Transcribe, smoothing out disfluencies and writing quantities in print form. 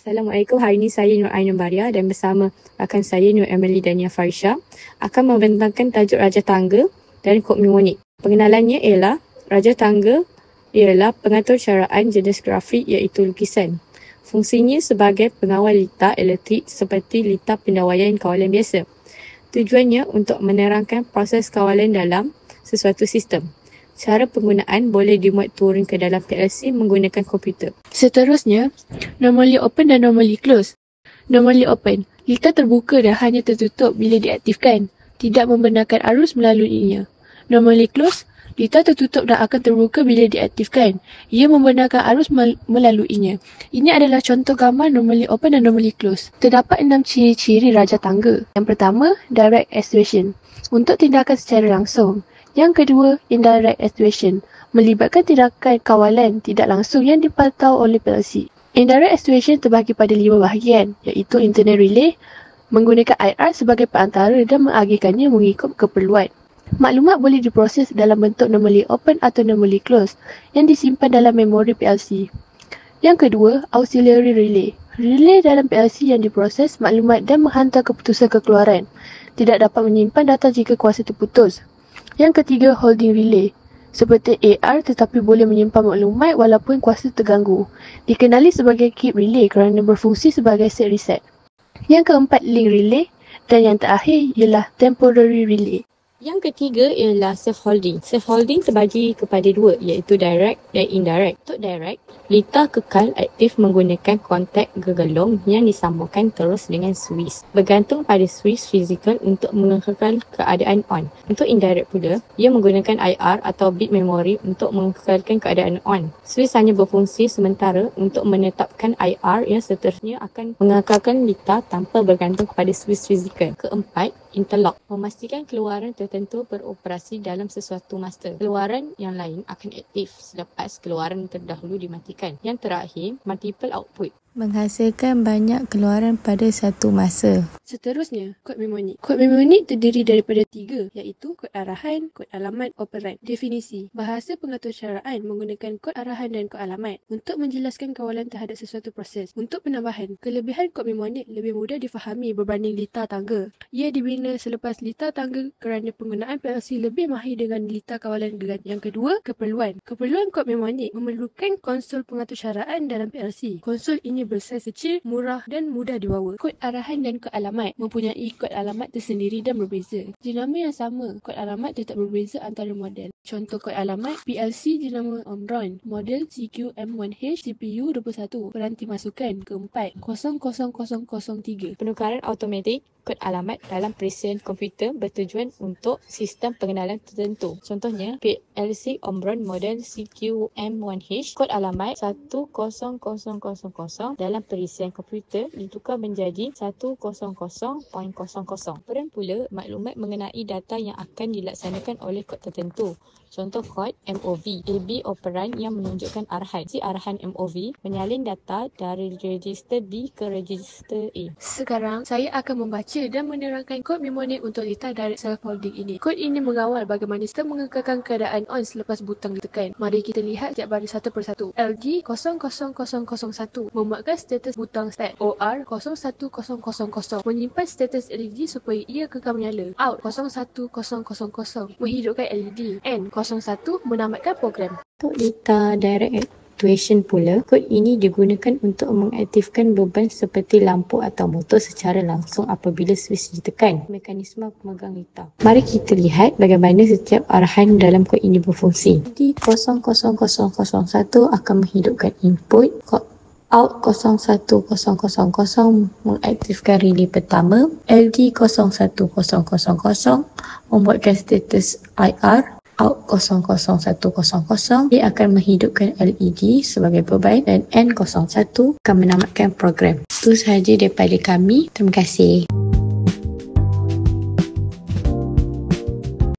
Assalamualaikum, hari ini saya Nur Ainun Baria dan bersama rakan saya Nur Emily Dania Farisha akan membentangkan tajuk Raja Tangga dan kod mnemonik. Pengenalannya ialah Raja Tangga ialah pengatur caraan jenis grafik iaitu lukisan. Fungsinya sebagai pengawal litar elektrik seperti litar pendawaian kawalan biasa. Tujuannya untuk menerangkan proses kawalan dalam sesuatu sistem. Cara penggunaan boleh dimuat turun ke dalam PLC menggunakan komputer. Seterusnya, normally open dan normally close. Normally open, litar terbuka dan hanya tertutup bila diaktifkan, tidak membenarkan arus melaluinya. Normally close, litar tertutup dan akan terbuka bila diaktifkan, ia membenarkan arus melaluinya. Ini adalah contoh gambar normally open dan normally close. Terdapat 6 ciri-ciri raja tangga. Yang pertama, direct actuation, untuk tindakan secara langsung. Yang kedua, indirect actuation, melibatkan tindakan kawalan tidak langsung yang dipantau oleh PLC. Indirect actuation terbahagi pada 5 bahagian, iaitu internal relay, menggunakan IR sebagai perantara dan mengagihkannya mengikut keperluan. Maklumat boleh diproses dalam bentuk normally open atau normally close yang disimpan dalam memori PLC. Yang kedua, auxiliary relay. Relay dalam PLC yang diproses maklumat dan menghantar keputusan kekeluaran. Tidak dapat menyimpan data jika kuasa terputus. Yang ketiga, holding relay. Seperti AR tetapi boleh menyimpan maklumat walaupun kuasa terganggu. Dikenali sebagai keep relay kerana berfungsi sebagai set reset. Yang keempat, link relay. Dan yang terakhir ialah temporary relay. Yang ketiga ialah self-holding. Self-holding terbagi kepada dua, iaitu direct dan indirect. Untuk direct, litar kekal aktif menggunakan kontak gegelung yang disambungkan terus dengan switch. Bergantung pada switch fizikal untuk mengekalkan keadaan on. Untuk indirect pula, ia menggunakan IR atau bit memory untuk mengekalkan keadaan on. Switch hanya berfungsi sementara untuk menetapkan IR yang seterusnya akan mengekalkan litar tanpa bergantung kepada switch fizikal. Keempat, interlock, memastikan keluaran tertentu beroperasi dalam sesuatu masa. Keluaran yang lain akan aktif selepas keluaran terdahulu dimatikan. Yang terakhir, multiple output, menghasilkan banyak keluaran pada satu masa. Seterusnya, kod mnemonik. Kod mnemonik terdiri daripada 3, iaitu kod arahan, kod alamat, operand. Definisi, bahasa pengatur caraan menggunakan kod arahan dan kod alamat untuk menjelaskan kawalan terhadap sesuatu proses. Untuk penambahan, kelebihan kod mnemonik lebih mudah difahami berbanding litar tangga. Ia dibina selepas litar tangga kerana penggunaan PLC lebih mahir dengan litar kawalan gegan. Yang kedua, keperluan. Keperluan kod mnemonik memerlukan konsol pengatur caraan dalam PLC. Konsol ini bersaiz kecil, murah dan mudah dibawa. Kod arahan dan kod alamat mempunyai kod alamat tersendiri dan berbeza. Jenama yang sama, kod alamat tetap berbeza antara model. Contoh kod alamat, PLC jenama Omron, model CQ-M1H, CPU 21, peranti masukan keempat 00003. Penukaran automatik kod alamat dalam perisian komputer bertujuan untuk sistem pengenalan tertentu. Contohnya, PLC Omron model CQ-M1H, kod alamat 10000 dalam perisian komputer ditukar menjadi 100.00. Peran pula maklumat mengenai data yang akan dilaksanakan oleh kod tertentu. Contoh kod MOV, AB operan yang menunjukkan arahan. Si arahan MOV menyalin data dari register B ke register A. Sekarang saya akan membaca dan menerangkan kod mnemonik untuk litar direct self-holding ini. Kod ini mengawal bagaimana sistem mengekalkan keadaan on selepas butang ditekan. Mari kita lihat setiap baris satu persatu. LG 00001 memuatkan status butang start. OR 01000 menyimpan status LED supaya ia kekal menyala. Out 01000 menghidupkan LED. N 01 menamatkan program. Untuk litar direct actuation pula, kod ini digunakan untuk mengaktifkan beban seperti lampu atau motor secara langsung apabila switch ditekan. Mekanisme pemegang litar. Mari kita lihat bagaimana setiap arahan dalam kod ini berfungsi. Di 00001 akan menghidupkan input. Kod out 01000 mengaktifkan relay pertama. LD 01000 membuatkan status IR. Out 00100 dia akan menghidupkan LED sebagai beban dan N01 akan menamatkan program. Itu sahaja daripada kami. Terima kasih.